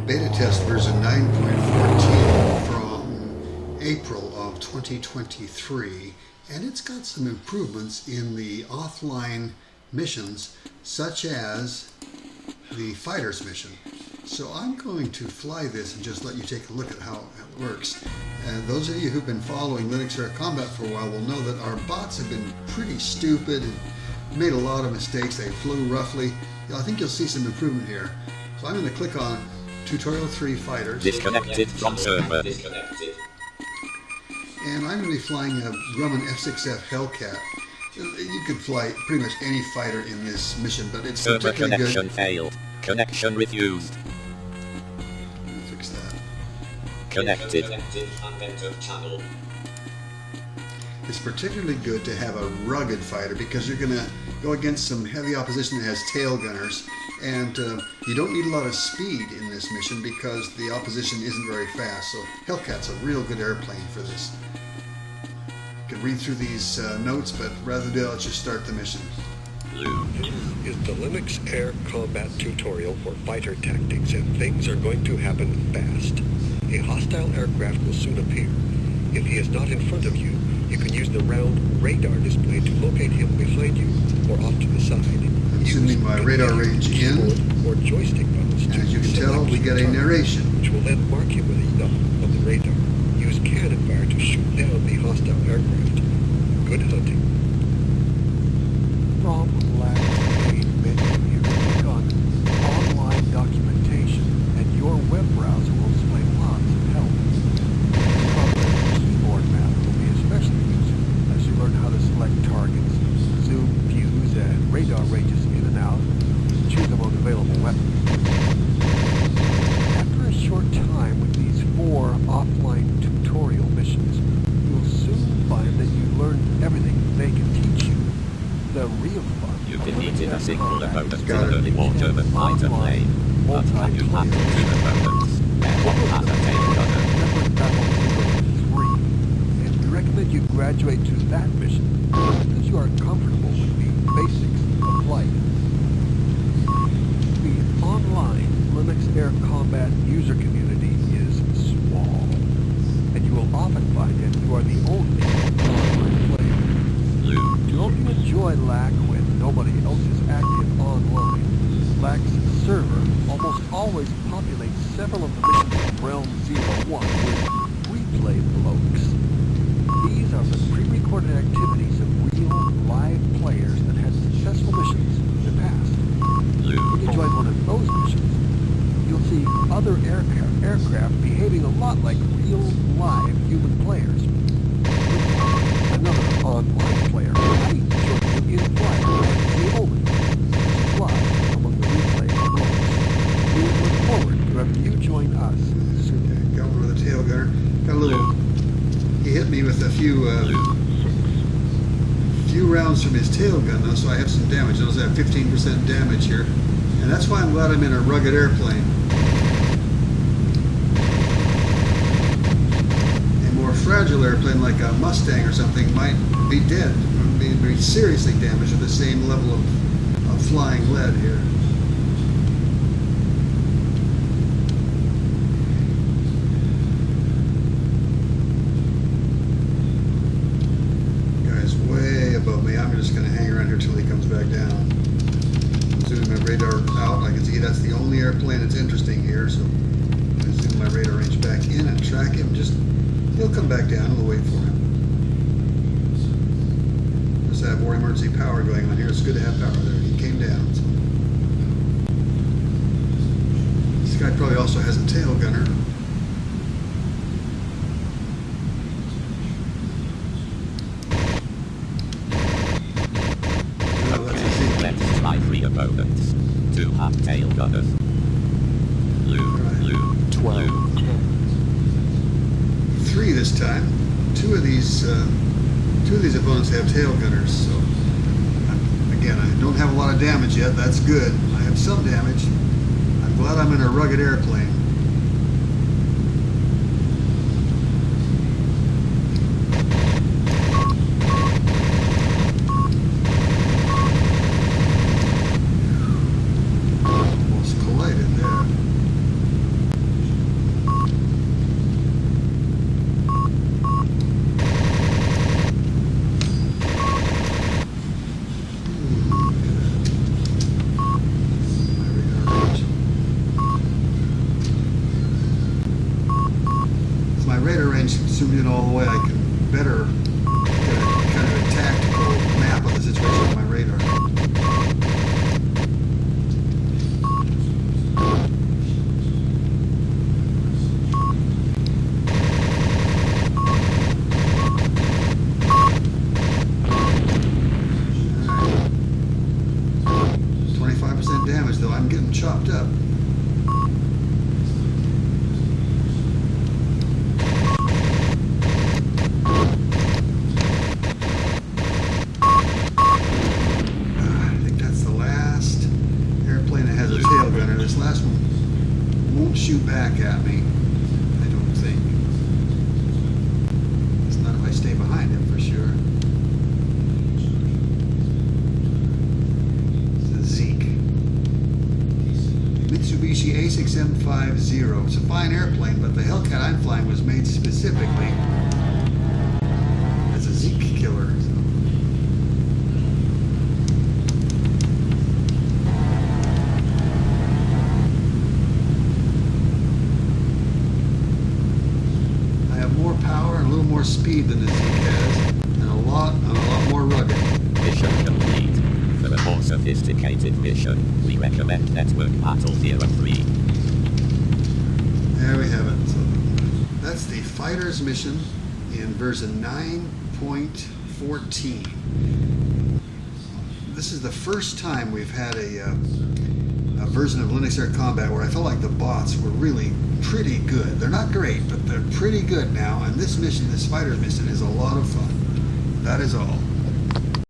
beta test version 9.14 from April of 2023, and it's got some improvements in the offline missions, such as the fighters mission. So I'm going to fly this and just let you take a look at how it works. And those of you who've been following Linux Air Combat for a while will know that our bots have been pretty stupid and made a lot of mistakes. They flew roughly. I think you'll see some improvement here. So I'm going to click on Tutorial 3 Fighters. Disconnected from server. And I'm going to be flying a Grumman F6F Hellcat. You could fly pretty much any fighter in this mission, but it's Server particularly connection good. failed. Connection refused. I'll fix that. Connected. It's particularly good to have a rugged fighter because you're going to go against some heavy opposition that has tail gunners, and you don't need a lot of speed in this mission because the opposition isn't very fast. So Hellcat's a real good airplane for this. You can read through these notes, but rather than do that, let's just start the mission. This is the Linux Air Combat tutorial for fighter tactics, and things are going to happen fast. A hostile aircraft will soon appear. If he is not in front of you, you can use the round radar display to locate him behind you or off to the side. I'm zooming my radar range in, or joystick buttons and to as you can tell, select we get a target, narration. which will then mark him with a nub on the radar. Use cannon fire to shoot down the hostile aircraft. Good hunting. From last page menu, you can click on online documentation, and your web browser will display lots of help. From the keyboard map will be especially useful as you learn how to select targets, zoom, views, and radar ranges in and out, choose among available weapons. After a short time with these 4 offline tutorial missions, you'll soon find that you learned everything they can teach you. The real fun. You defeated a single opponent in Got it. early water with fighter plane. But have you handled 2 opponents? And one has a tail gunner. Remember Battle 3, and we recommend you graduate to that mission because you are comfortable with the basics of flight. The online Linux Air Combat user community is small, and you will often find that you are the only online player. Don't you enjoy LAC when nobody else is active online? LAC's server almost always populates several of the missions of Realm 01 with replay blokes. These are the pre-recorded activities of real live players that had successful missions in the past. When you join one of those missions, you'll see other aircraft behaving a lot like real live human players. Another online player might join you in flight at any moment. Fly among the replay blocks. We look forward to having you join us soon. Got one with a tail gunner. Got a little. He hit me with a few rounds from his tail gun, though, so I have some damage. Notice I have 15% damage here, and that's why I'm glad I'm in a rugged airplane. A more fragile airplane like a Mustang or something might be dead, be seriously damaged at the same level of flying lead here. Guy's way above me. I'm just going to hang around here till he comes back down. I'm zooming my radar out. I can see that's the only airplane that's interesting here, so I zoom my radar range back in and track him. He'll come back down. We'll wait for him. Just have more emergency power going on here. It's good to have power there. He came down. So. This guy probably also has a tail gunner. Okay, let's try 3 opponents. 2 have tail gunners. Blue, 12. 3 this time. Two of these opponents have tail gunners, so again, I don't have a lot of damage yet. That's good. I have some damage. I'm glad I'm in a rugged airplane. Almost collided there. zoomed in all the way, I can better get a kind of a tactical map of the situation on my radar. Damage though, I'm getting chopped up. I think that's the last airplane that has a tail gunner. This last one won't shoot back at me, I don't think. It's not if I stay behind it for sure. Mitsubishi A6M50. It's a fine airplane, but the Hellcat I'm flying was made specifically as a Zeke killer. So. I have more power and a little more speed than the Zeke has, and I'm a lot more rugged. Mission complete. For a more sophisticated mission, we recommend Network Battle 03. There we have it. So that's the Fighters mission in version 9.14. This is the first time we've had a version of Linux Air Combat where I felt like the bots were really pretty good. They're not great, but they're pretty good now, and this mission, this Fighters mission, is a lot of fun. That is all.